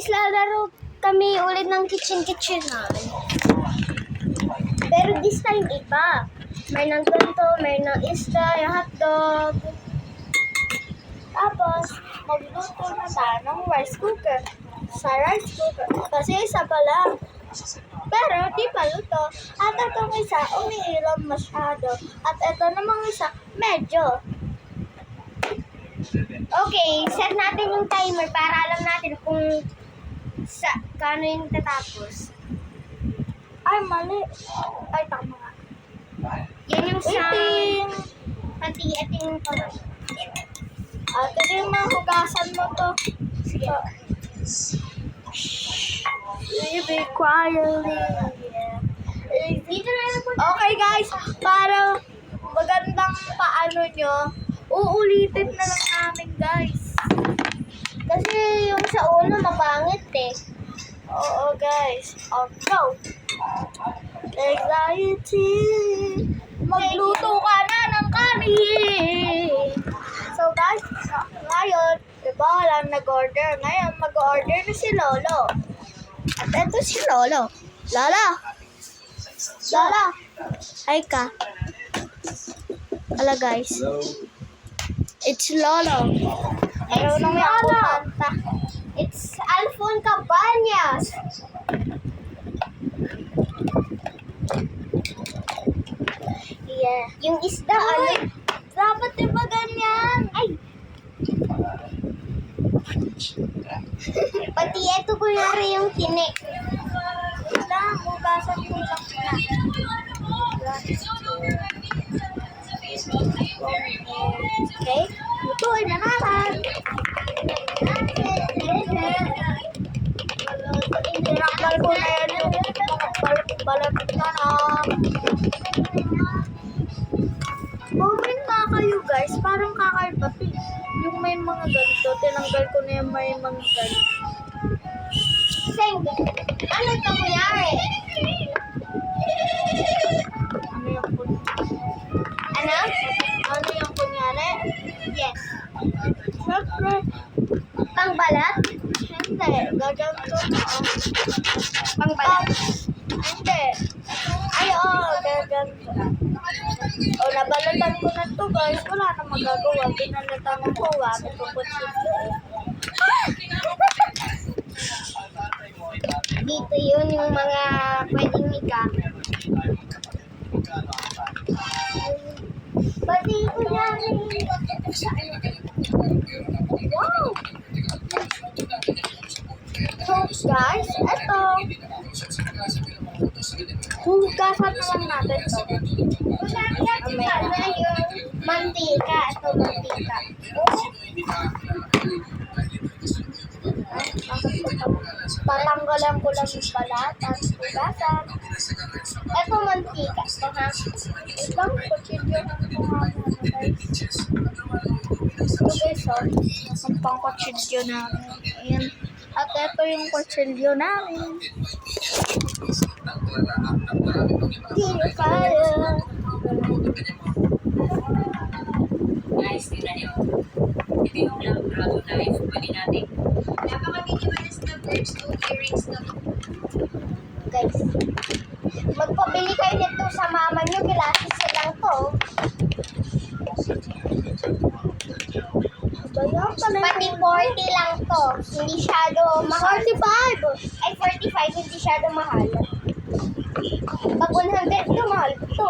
Guys, lalaro kami ulit ng kitchen namin. Pero this time iba. May ng ganito, may ng isda, yung hotdog. Tapos, magluto na tayo ng rice cooker. Sa rice cooker. Kasi isa pa lang. Pero di pa luto. At itong isa, umiilam masyado. At ito namang isa, medyo. Okay, set natin yung timer para alam natin kung kano yung tatapos. Ay, mali. Ay, tama nga. Yan yung sa... Pati ito yung pamay. At ito yung mahugasan mo to. Sige. Be quietly. Okay guys, para magandang paano nyo, uulitin na lang namin guys. Kasi yung sa ulo mapangit eh. Oo guys. Go. Anxiety. Magluto ka na ng kanin. So guys, ngayon, diba walang nag-order. Ngayon, mag-order na si Lolo. At ito si Lolo. Lola! Lola! Hi ka. Hala guys. It's Lolo. Marunong yung kumanta. It's Alfon Cabañas. Yeah. Yung isda, ano? Dapat diba ganyan? Ay! Pati ito kunyari yung tinik. Wala, hugasan ko lang na. Okay? Lutuin na naman. Tinakbal ko na yan yung balat na na. Comment na kayo guys, parang kakaiba yung may mga ganito. Tinanggal ko na yung may mga ganito. Seng, ano ito kunyari? Ano yung kunyari? Ano? Ano yung kunyari? Yes. Siyempre. Pangbalat? Hindi. Gaganto na. Pangbalat? Hindi. Ay, gaganto. Nabalatan ko na to guys. Wala na magagawa. Pinalatan ko. Wala ko po siya. Dito yun yung mga pwedeng migamit. Pati ko yan. Wow! So guys, eto. Hugasan na lang natin to. May yung mantika. Ito mantika. Patanggalan ko lang yung balat at hugasan. Ito mantika. Ito ha. Ibang kutsilyo ng kumahan. Okay, so. Ang pang kutsilyo namin. Ayan. At ito yung kutsilyo namin. Hindi kaya. Guys, tingnan nyo. Ito yung Labrador knife. Pwede natin. Napaka-minimalist na birds to earrings na. Guys, magpabili kayo nito sa mama nyo. Gilasis lang to. Pati 40 lang to. Hindi syado mahal. 45! Ay, 45. Hindi syado mahal. Pag 100 to, mahal to.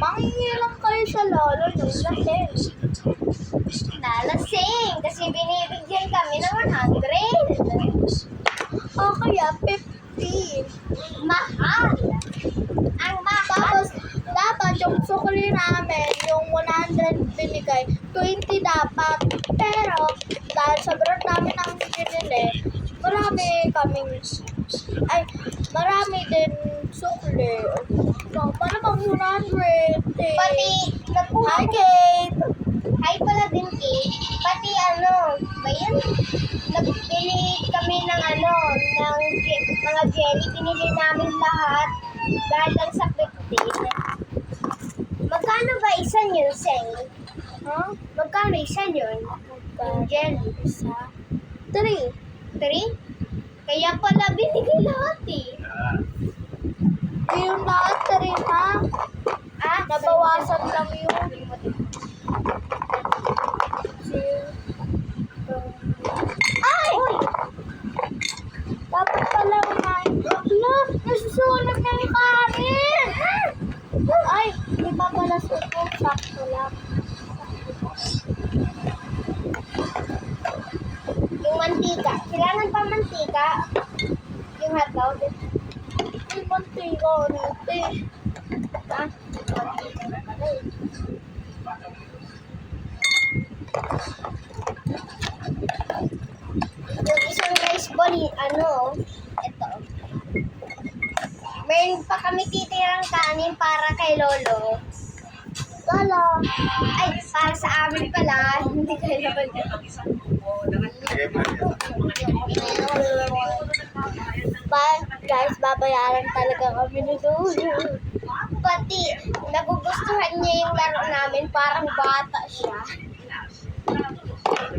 Mangingi lang kayo sa lolo nung lasing. Nalasing. Kasi binibigyan kami ng 100. O kaya 50. Mahal. Ang mahal. Tapos, dapat yung sukli namin, yung 100 binigay, 20 dapat. Pero, dahil sobrang dami ng binili, marami din sukli. So, paano bang 100? Pati, Hi, Kate! Hi pala din, Kate. Pati ba yan? Nagbili kami ng mga jelly. Pinili namin lahat. Dahil lang sa 15. Magkano ba isa yun, Seng? Huh? Magkano isa yun? Yung jelly. Isa. 3. 3? Kaya pala binigay lahat eh. Yung lahat na rin ha. Nabawasan lang yun. Ay! Dapat pala unahin. Ala, nasusulat na yung kanin. Ay, di ba pala suko? Sakto lang. Yung mantika. Kailangan pa mantika. Yung hotdog. Yung mantika, nete. Ah, yung isang rice ball, ito. Meron pa kami titirang kanin para kay Lolo. Lolo. Ay, para sa amin pala. Hindi kay Lolo. Guys, babayaran talaga kami ni Lolo. Pati, nagugustuhan niya yung laro namin. Parang bata siya.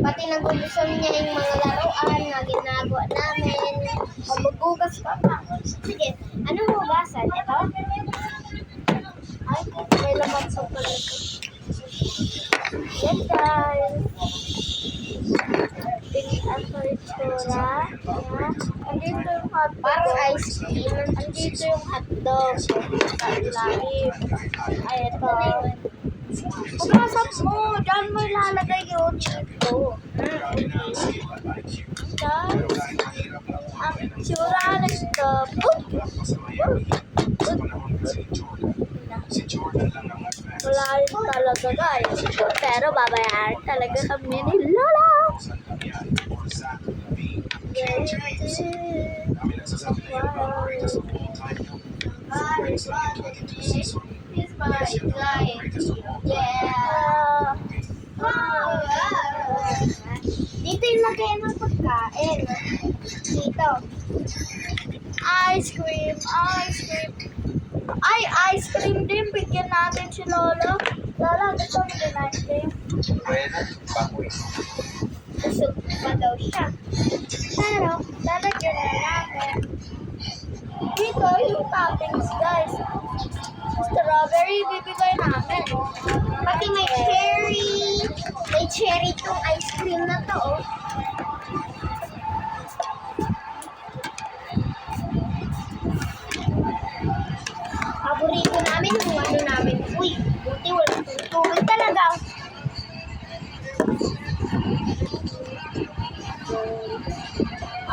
Pati nagugustuhan niya yung mga laruan na ginagawa namin. Magugas pa na. Sige, anong hugasan? Ito? Ay, may laman sa palit. Yes, guys. Tingnan ko yung tsura. Andito yung hotdog. Parang ice cream. Andito yung hotdog. Sa ilalim. Ay, ito. Pagkasap mo, dyan mo ilalagay yun dito. Guys, ang tsura nito. Wala rin talaga guys. Pero babayaran talaga kami ni Lola. Yeah. Dito yung lagayan ng pagkain. Dito. Ice cream, ice cream. Ay, ice cream din. Bigyan natin si Lolo. Lola, gusto mo din ice cream? Busog pa daw siya. Pero, lalagyan na namin. Dito, yung toppings, guys. Strawberry, bibigay namin. Pati may cherry. May cherry tong ice cream na to. Oh. Paborito namin yung namin. Uy, buti walang tubig talaga.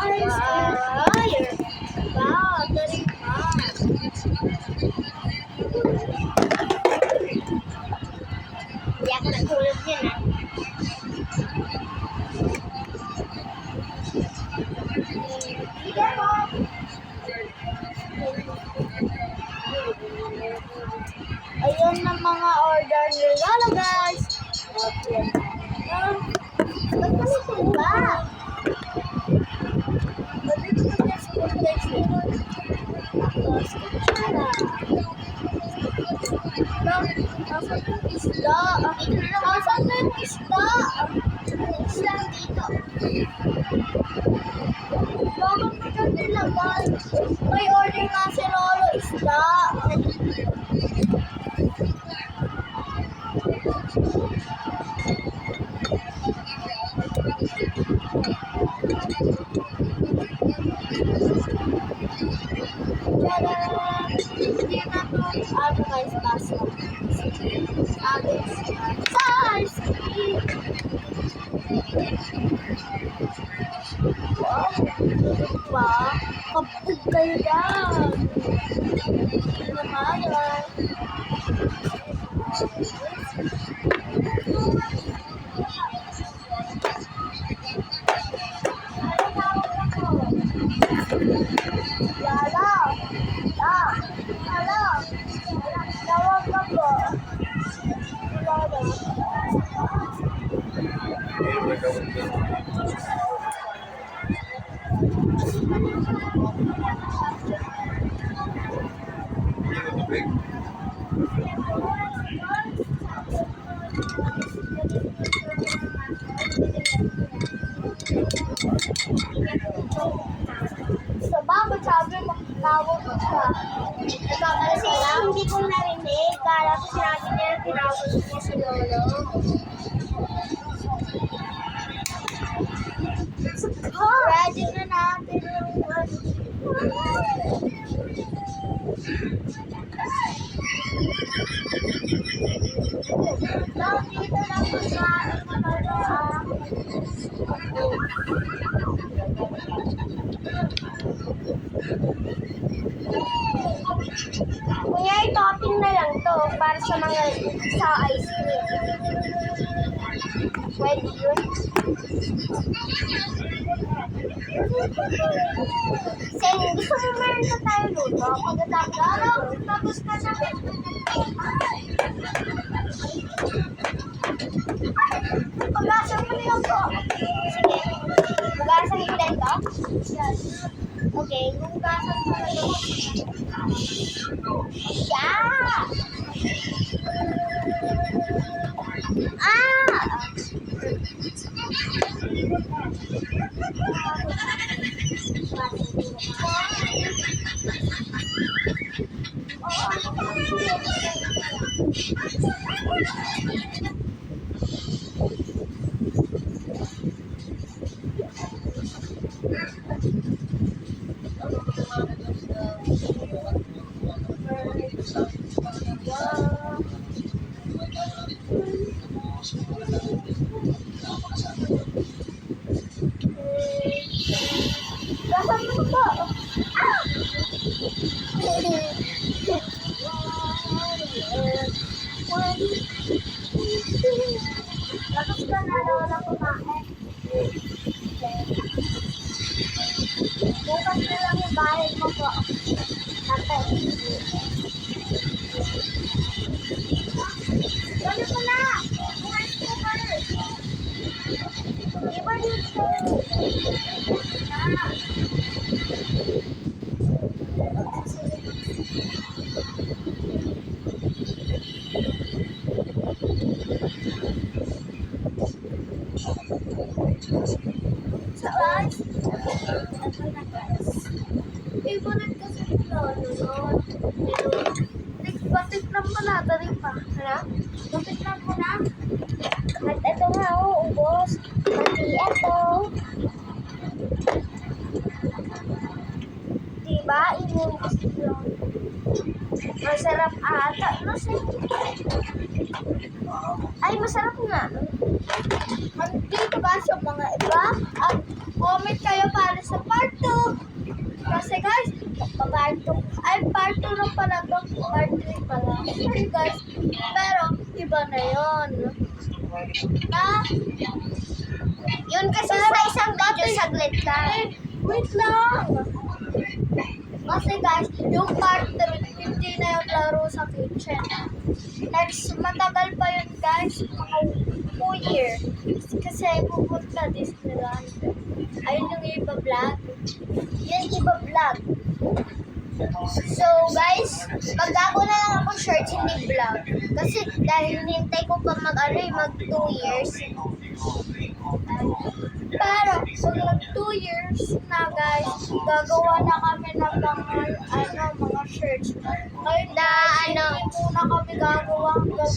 Ice cream. Wow, very fun. Hindi ako nagtulog yan ah. Ayun na mga order ni Lola, guys. Okay. Ba't kami sila? Ba't kami sila, guys? Tapos, kutsara. Nasaan yung isda? Nasaan yung isda? Isla dito. Bakit mo ka nilagay? May order nga si Lolo isda. Tada! Hindi na to. Ano guys, pasta. Ice cream! Wow! Diba? Kapag kayo yan! Hindi naman yan. Lala! Lala! Tawag ka po. Lala. So, bakit sabi mo, tawag ka? Nagkakalas Kasi ka lang? hindi ko narinig. Kala ko sinabi niya tinawag niya si Lolo. Ready na natin yung Nakita na po sa Kunyari, topping na lang to para sa mga sa ice cream. Pwede yun. Sen, gusto mo meron na tayo luto? Tapos ka na. Pag-asa mo na lang po. Sige. Magasan ko din to? Yes. Okay. Hugasan mo na lang. Yeah! Ah! Hugasan mo po. Tapos ka na daw na kumain. Bukas na lang yung bahay mo po. Tapos. Gano'n mo na! Bukas ko first! Iba dito! So guys, ito na guys. Favorite kasi ni Lolo yun. Patikram mo na, dali pa. Ano? Patikram mo na. At ito nga, oh, ubos. Pati ito. Diba? Inubos yun. Masarap ata. Ay, masarap nga. Dito guys yung mga iba. At comment kayo para sa part 2. Kasi guys, part 2. Ay, part 2 lang pala to. Part 3 pala. Sorry guys. Pero, iba na yun. Na, Yun kasi sa isang video, saglit lang. wait lang. Kasi guys, yung part 3, hindi na yung laro sa kitchen. Next, matagal pa yun guys. Mga 2 years. Kasi pupunta Disneyland. Ayun yung iba vlog. Yun, iba vlog. So, guys, maggago na lang ako short, hindi vlog. Kasi dahil hinintay ko pa mag 2 years. Pero, pag nag 2 years na guys, gagawa na kami ng mga shirts. Ngayon Na, ano, hindi muna kami gagawa hanggang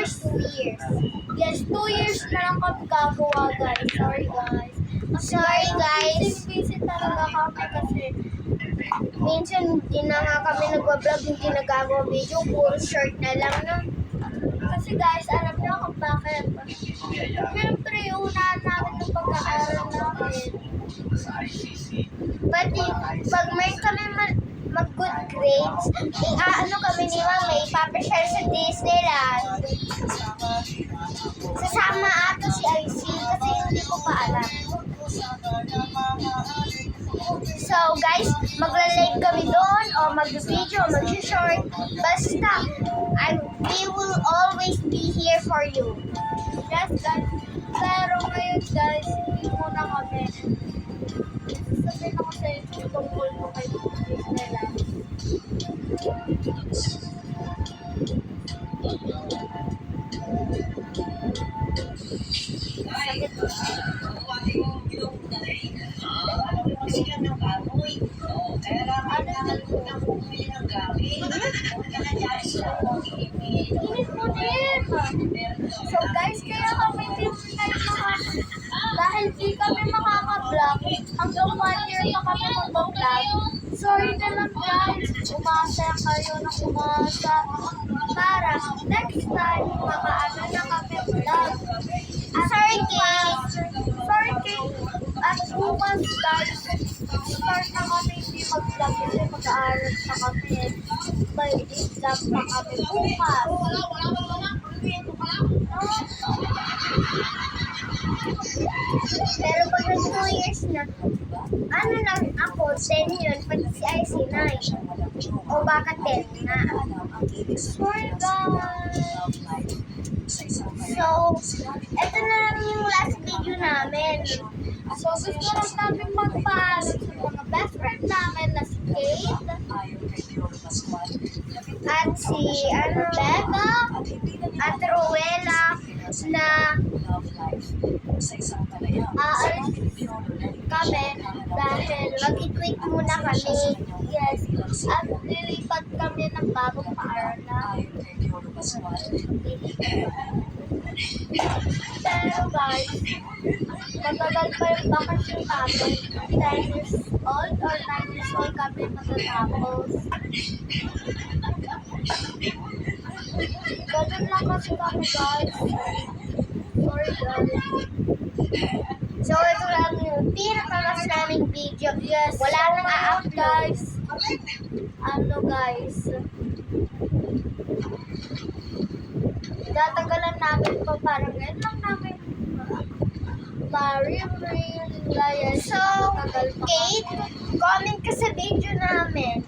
2 years. Yes, 2 years na lang kami gagawa guys. Sorry guys. Sorry, guys. Busy talaga kami kasi Minsan, hindi na nga kami nagwa-vlog, hindi nagagawa video, puro short na lang, no? kasi guys, alam niyo kung bakit. Siyempre, unahan namin ng pagkaaral namin. Pati, pag may kami mag-good grades, ano kami ni Mama, ipapasyal sa Disneyland. Sasama ato si IC kasi hindi ko pa alam. So guys, magla-live kami doon o mag-video o mag-short. Basta, we will always be here for you. Yes, guys. Pero ngayon, guys, hindi muna kami. Sasabihin ako sa inyo tungkol ko kay Disneyland. Ay, hindi kami makaka-vlog hanggang 1 year pa kami mag-vlog. Sorry na lang guys, umasa kayo ng umasa para next time makaano na kami vlog. Sorry, Kate. Sorry, Kate. At bukas guys, start na kami hindi mag-vlog kasi mag-aaral na kami. May exam pa kami bukas. Pero pag nag 2 years na, ano lang ako, 10 yun, pati si IC 9. O baka 10 na. Sorry guys. So, eto na lang yung last video namin. So, gusto lang namin magpaalam sa mga best friend namin na si Kate, At si, Becca, at Rowella na aalis kami dahil mag-quit muna kami. yes, at lilipat kami ng bagong paaralan. Pero guys, matagal pa yung bakasyon namin. 10 years old or 9 years old kami matatapos. Ganun lang kasi kami guys. Sorry guys. So, ito lang yung pinakalas naming video. Yes. Wala nang Ngayon, a-upload. guys. Ano guys? Tatagalan namin pa parang ngayon lang namin ma-real guys. So, Kate, comment ka sa video namin.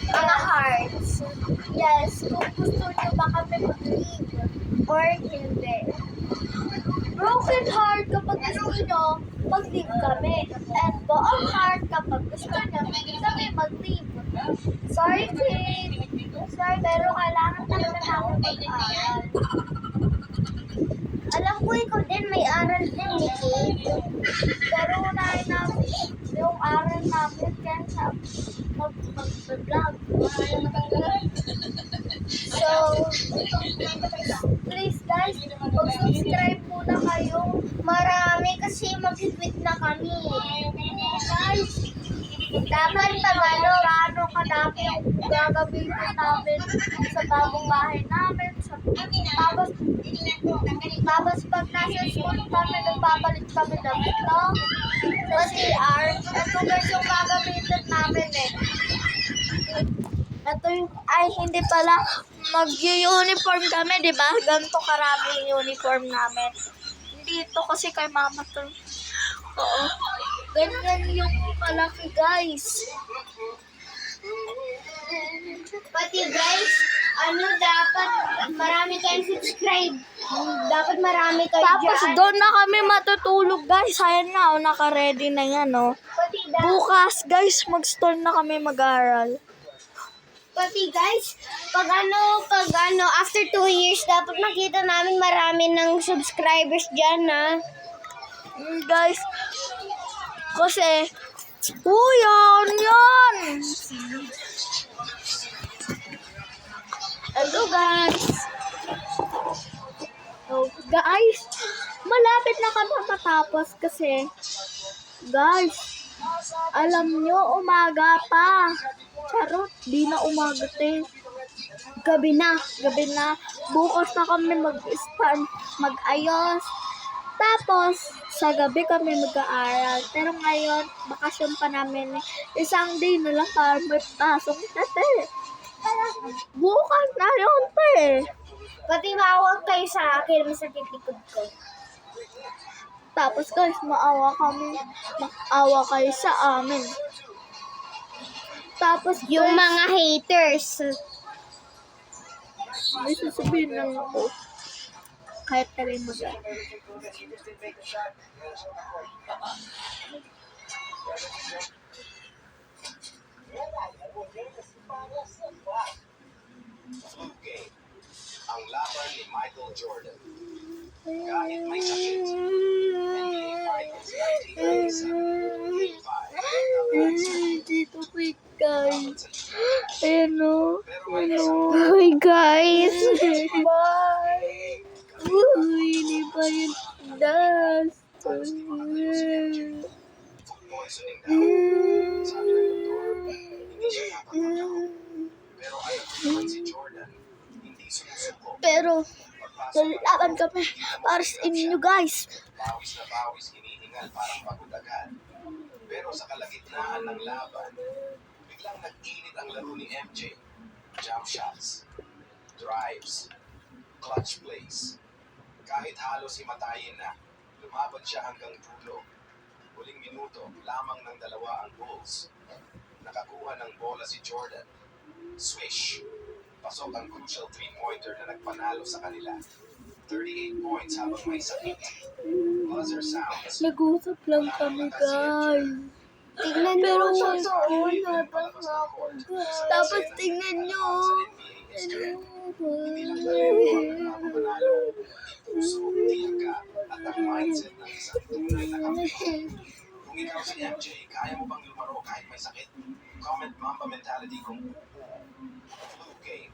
Mga hearts. Yes, kung gusto nyo ba kami mag-leave Or hindi. broken heart kapag gusto nyo mag-leave kami. And buong heart kapag gusto nyo kami mag-leave. Sorry, Kate. Sorry, pero kailangan talaga namin mag-aral. Alam ko ikaw din, may aral din ni Kate. Pero unahin namin yung aral namin kaya mag-vlog. So, please guys, mag-subscribe muna kayo. Marami kasi mag-quit na kami. Guys, Dapat pag ano, gaano kadami yung gagamitin namin sa bagong bahay namin. Tapos pag nasa school kami, nagbabalik kami damit, no? Sa CR. Ito guys yung gagamitin namin eh. Ito yung, ay hindi pala, mag-uniform kami, di ba? Ganito karami yung uniform namin. Dito kasi kay mama to. Oo. Ganyan yung malaki guys. Pati guys, ano dapat marami kayong subscribe. Dapat marami kayo Tapos dyan. doon na kami matutulog guys. Ayan na, oh, naka-ready na yan, oh. Pati, Bukas guys, mag-start na kami mag-aral. pati guys, pag ano, after 2 years, dapat makita namin marami ng subscribers dyan, ha? Guys, kasi, yan! Hello guys! So, guys, malapit na kami matapos kasi, guys, alam nyo, umaga pa. Charot, di na umaga, te. Gabi na. Bukas na kami mag-stand, mag-ayos. Tapos, sa gabi kami mag-aaral. Pero ngayon, bakasyon pa namin. Isang day na lang para may pasok na, te. Bukas na yun, te. Pati mawag kayo sa akin, masakit likod ko. Tapos guys, maawa kayo sa amin. Tapos Yung guys, mga haters. may sasabihin lang ako. Kahit tarin mo dyan. Ang laban ni Michael Jordan. Kahit may sakit, NBA Finals 1997. Dito quick guys. Hello. Hi guys. Bye. Uy, hindi pa yun. Das. poisoning daw. Sabi ng doktor, hindi siya dapat mag-joke. Pero alam ko naman si Jordan, hindi sumusuko. Pero, Pagpasok ng lalaban loob, kami kita mo para sa inyo, guys. Bawis na bawis, hinihingal parang pagod agad. Pero sa kalagitnaan ng laban, biglang nag-init ang laro ni MJ. Jump shots, drives, clutch plays. Kahit halos himatayin na, lumaban siya hanggang dulo. Huling minuto, lamang ng dalawa ang Bulls. Nakakuha ng bola si Jordan. Swish! Pasok ang crucial three-pointer na nagpanalo sa kanila. 38 points habang may sakit. Buzzer sounds. Nag-usap lang kami, guys. Tignan Pero mo siya wala doon. labas na ako, guys. Tapos tingnan nyo. Hindi lang dalawa ang nagpapanalo. Puso, tiyaga, at ang mindset ng isang tunay na kampiyon. Kung ikaw si MJ, kaya mo bang lumaro kahit may sakit? Comment Mamba mentality kung flu game.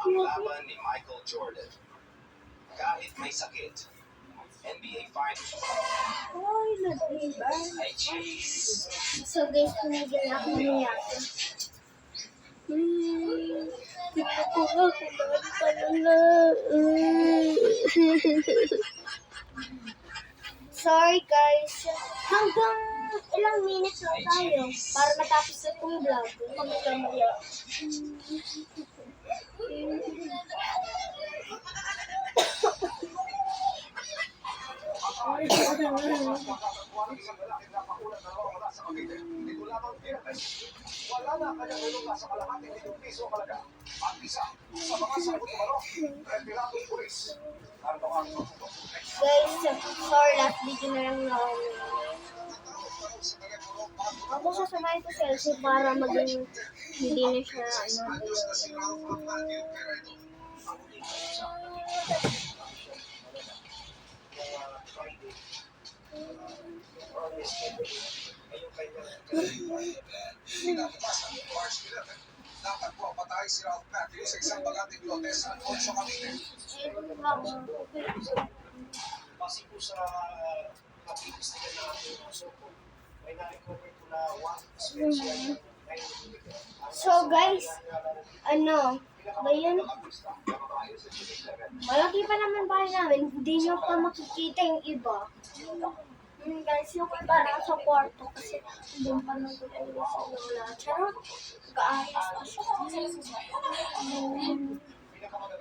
Ang laban ni Michael Jordan. Kahit may sakit. NBA Finals. Ay, jeez. So guys, tumigil na ako niyak. Tingnan ko nga kung bakit pala. Sorry guys. Hanggang ilang minutes lang tayo para matapos na itong vlog. Magaganda. Wala na kanyang nilunga sa kalahati ng piso kalaga. At isa sa mga sabot kumaro, retiradong pulis. Ang Guys, sorry, last video na lang na ako sasamahin ko si Elsie para maging hindi na siya Natagpo patay si Ralph Matthews sa isang baganting lote sa Alfonso Cavite. Base po sa napipistigan na ating suko, may na-recover po na 1 special. So guys, ano, ba yun? Malaki pa naman bahay namin, hindi nyo pa makikita yung iba. Guys, yung iba na sa kwarto kasi doon pa nagtutulog sa lola. Charot, kaayos pa siya.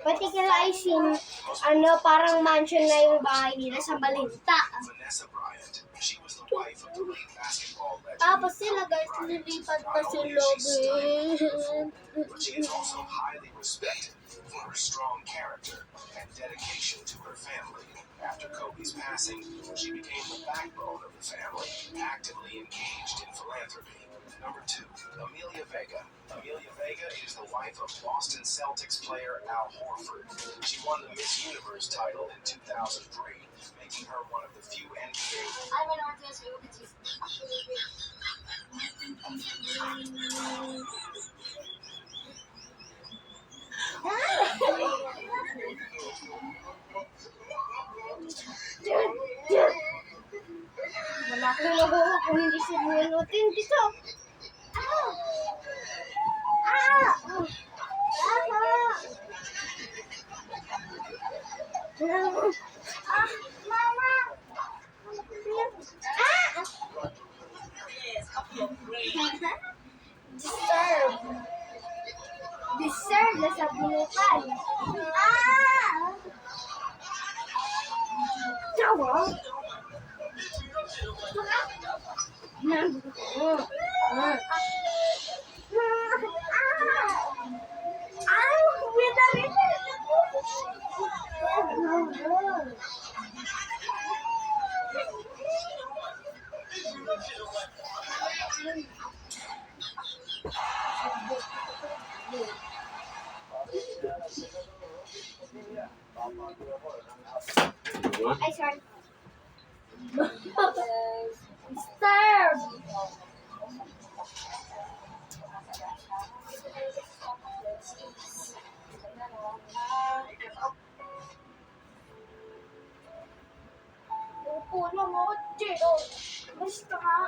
Pati kila Isin, ano, parang mansion na yung bahay nila sa Balinta. Vanessa Bryant, she was the wife of the late basketball legend. Tapos sila guys, nililipat pa si Logan. But she is also highly respected for her strong character and dedication to her family. After Kobe's passing, she became the backbone of the family, actively engaged in philanthropy. Number 2, Amelia Vega. Amelia Vega is the wife of Boston Celtics player Al Horford. She won the Miss Universe title in 2003, making her one of the few NBA I'm an artist, you can see. Wala akong magawa kung hindi siya bunutin dito. Ah! Ah! Ah! Mama! Ah! Disturb. Disturb na sa bunutan. Ah! Tawa? Ay, sorry. Disturb! Upo lang ako, Jero. Basta nga.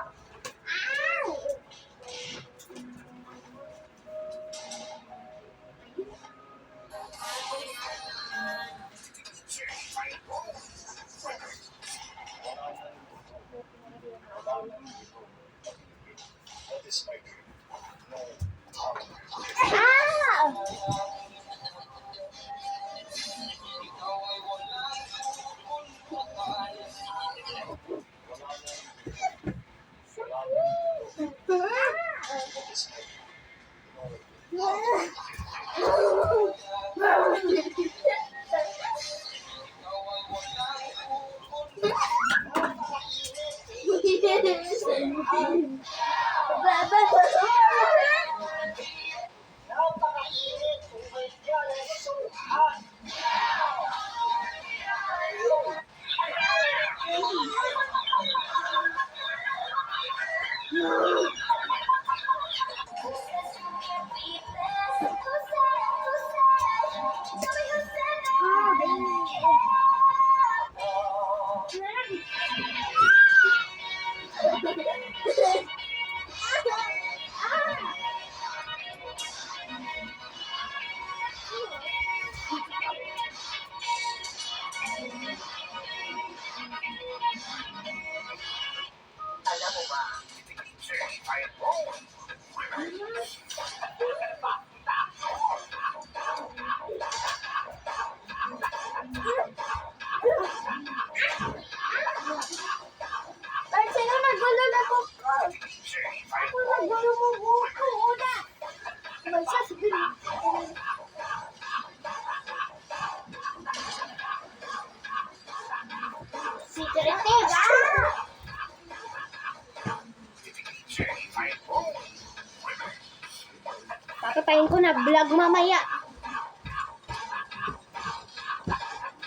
Ay, sino nagulo na po ko? Ako nagulo mo buko una. May sasabihin. Secretive. Papatayin ko na vlog mamaya.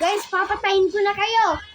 Guys, papatayin ko na kayo.